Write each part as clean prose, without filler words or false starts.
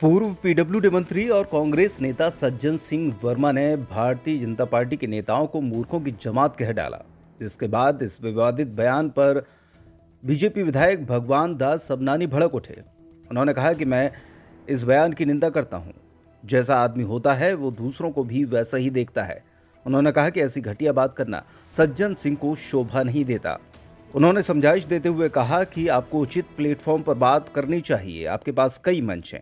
पूर्व पीडब्ल्यूडी मंत्री और कांग्रेस नेता सज्जन सिंह वर्मा ने भारतीय जनता पार्टी के नेताओं को मूर्खों की जमात कह डाला, जिसके बाद इस विवादित बयान पर बीजेपी विधायक भगवान दास सबनानी भड़क उठे। उन्होंने कहा कि मैं इस बयान की निंदा करता हूं। जैसा आदमी होता है वो दूसरों को भी वैसा ही देखता है। उन्होंने कहा कि ऐसी घटिया बात करना सज्जन सिंह को शोभा नहीं देता। उन्होंने समझाइश देते हुए कहा कि आपको उचित प्लेटफॉर्म पर बात करनी चाहिए, आपके पास कई मंच हैं।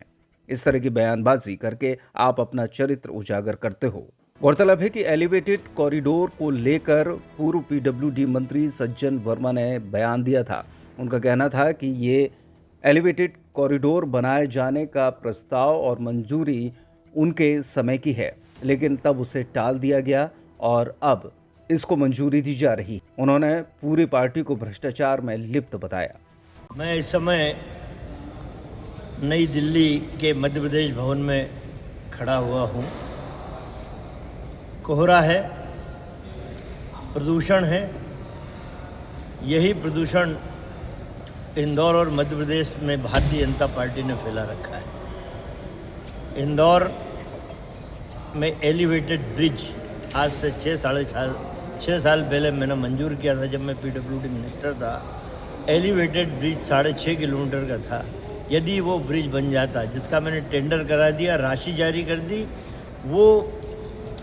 इस तरह की बयानबाजी करके आप अपना चरित्र उजागर करते हो। गौरतलब है कि एलिवेटेड कॉरिडोर को लेकर पूर्व पीडब्ल्यूडी मंत्री सज्जन वर्मा ने बयान दिया था। उनका कहना था कि ये एलिवेटेड कॉरिडोर बनाए जाने का प्रस्ताव और मंजूरी उनके समय की है, लेकिन तब उसे टाल दिया गया और अब इसको मंजूरी दी जा रही। उन्होंने पूरी पार्टी को भ्रष्टाचार में लिप्त बताया। मैं इस समय नई दिल्ली के मध्य प्रदेश भवन में खड़ा हुआ हूँ। कोहरा है, प्रदूषण है। यही प्रदूषण इंदौर और मध्य प्रदेश में भारतीय जनता पार्टी ने फैला रखा है। इंदौर में एलिवेटेड ब्रिज आज से 6 साल पहले मैंने मंजूर किया था, जब मैं पीडब्ल्यूडी मिनिस्टर था। एलिवेटेड ब्रिज 6.5 किलोमीटर का था। यदि वो ब्रिज बन जाता, जिसका मैंने टेंडर करा दिया, राशि जारी कर दी, वो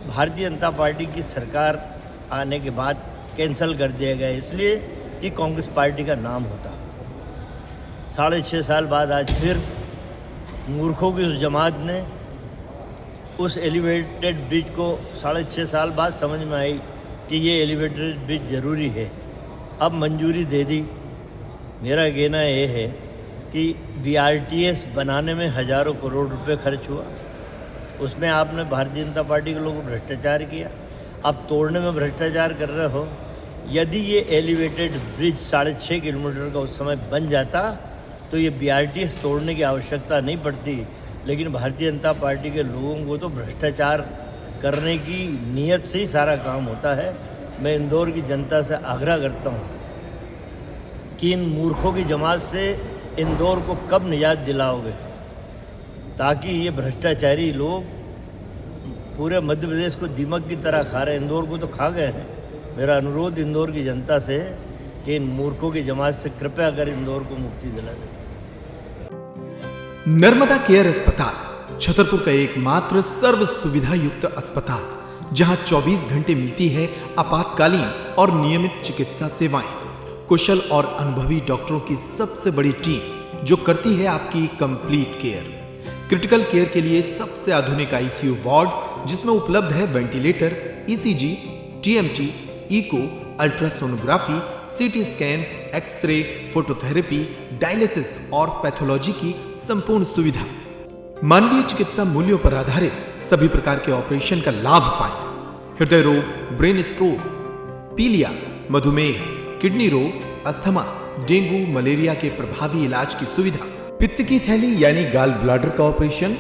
भारतीय जनता पार्टी की सरकार आने के बाद कैंसिल कर दिया गया, इसलिए कि कांग्रेस पार्टी का नाम होता। 6.5 साल बाद आज फिर मूर्खों की उस जमात ने उस एलिवेटेड ब्रिज को 6.5 साल बाद समझ में आई कि ये एलिवेटेड ब्रिज ज़रूरी है, अब मंजूरी दे दी। मेरा कहना ये है कि BRTS बनाने में हज़ारों करोड़ रुपए खर्च हुआ, उसमें आपने भारतीय जनता पार्टी के लोगों को भ्रष्टाचार किया। अब तोड़ने में भ्रष्टाचार कर रहे हो। यदि ये एलिवेटेड ब्रिज 6.5 किलोमीटर का उस समय बन जाता तो ये BRTS तोड़ने की आवश्यकता नहीं पड़ती, लेकिन भारतीय जनता पार्टी के लोगों को तो भ्रष्टाचार करने की नीयत से ही सारा काम होता है। मैं इंदौर की जनता से आग्रह करता हूँ कि इन मूर्खों की जमात से इंदौर को कब निजात दिलाओगे, ताकि ये भ्रष्टाचारी लोग पूरे मध्य प्रदेश को दीमक की तरह खा रहे हैं, इंदौर को तो खा गए हैं। मेरा अनुरोध इंदौर की जनता से कि इन मूर्खों की जमात से कृपया कर इंदौर को मुक्ति दिला दें। नर्मदा केयर अस्पताल छतरपुर का एकमात्र सर्व सुविधा युक्त अस्पताल, जहां 24 घंटे मिलती है आपातकालीन और नियमित चिकित्सा सेवाएं। कुशल और अनुभवी डॉक्टरों की सबसे बड़ी टीम जो करती है आपकी कंप्लीट केयर। क्रिटिकल केयर के लिए सबसे आधुनिक ICU वार्ड, जिसमें उपलब्ध है ventilator, ECG, TMT, echo, ultrasonography, CT scan, X-ray, phototherapy, dialysis और पैथोलॉजी की संपूर्ण सुविधा। मानवीय चिकित्सा मूल्यों पर आधारित सभी प्रकार के ऑपरेशन का लाभ पाएं। हृदय रोग, ब्रेन स्ट्रोक, पीलिया, मधुमेह, किडनी रोग, अस्थमा, डेंगू, मलेरिया के प्रभावी इलाज की सुविधा, पित्त की थैली यानी गाल ब्लैडर का ऑपरेशन,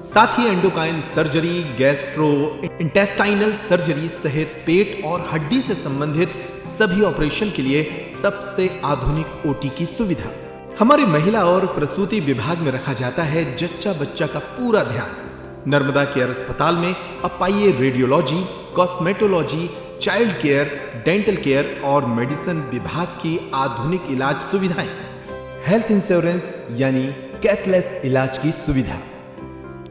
साथ ही endocrine surgery, gastrointestinal surgery सहित पेट और हड्डी से संबंधित सभी ऑपरेशन के लिए सबसे आधुनिक OT की सुविधा। हमारे महिला और प्रसूति विभाग में रखा जाता है जच्चा बच्चा का पूरा ध्यान। नर्मदा केयर अस्पताल में अब पाइए radiology, cosmetology, child care, dental care और मेडिसिन विभाग की आधुनिक इलाज सुविधाएं, हेल्थ इंश्योरेंस यानी कैशलेस इलाज की सुविधा।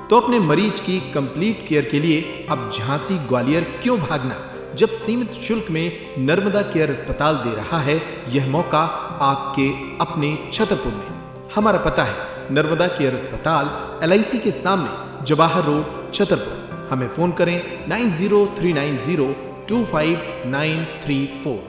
तो अपने मरीज की कंप्लीट केयर के लिए अब झांसी ग्वालियर क्यों भागना, जब सीमित शुल्क में नर्मदा केयर अस्पताल दे रहा है यह मौका आपके अपने छतरपुर में। हमारा पता है नर्मदा केयर अस्पताल LIC के सामने, जवाहर रोड, छतरपुर। हमें फोन करें 9039025934।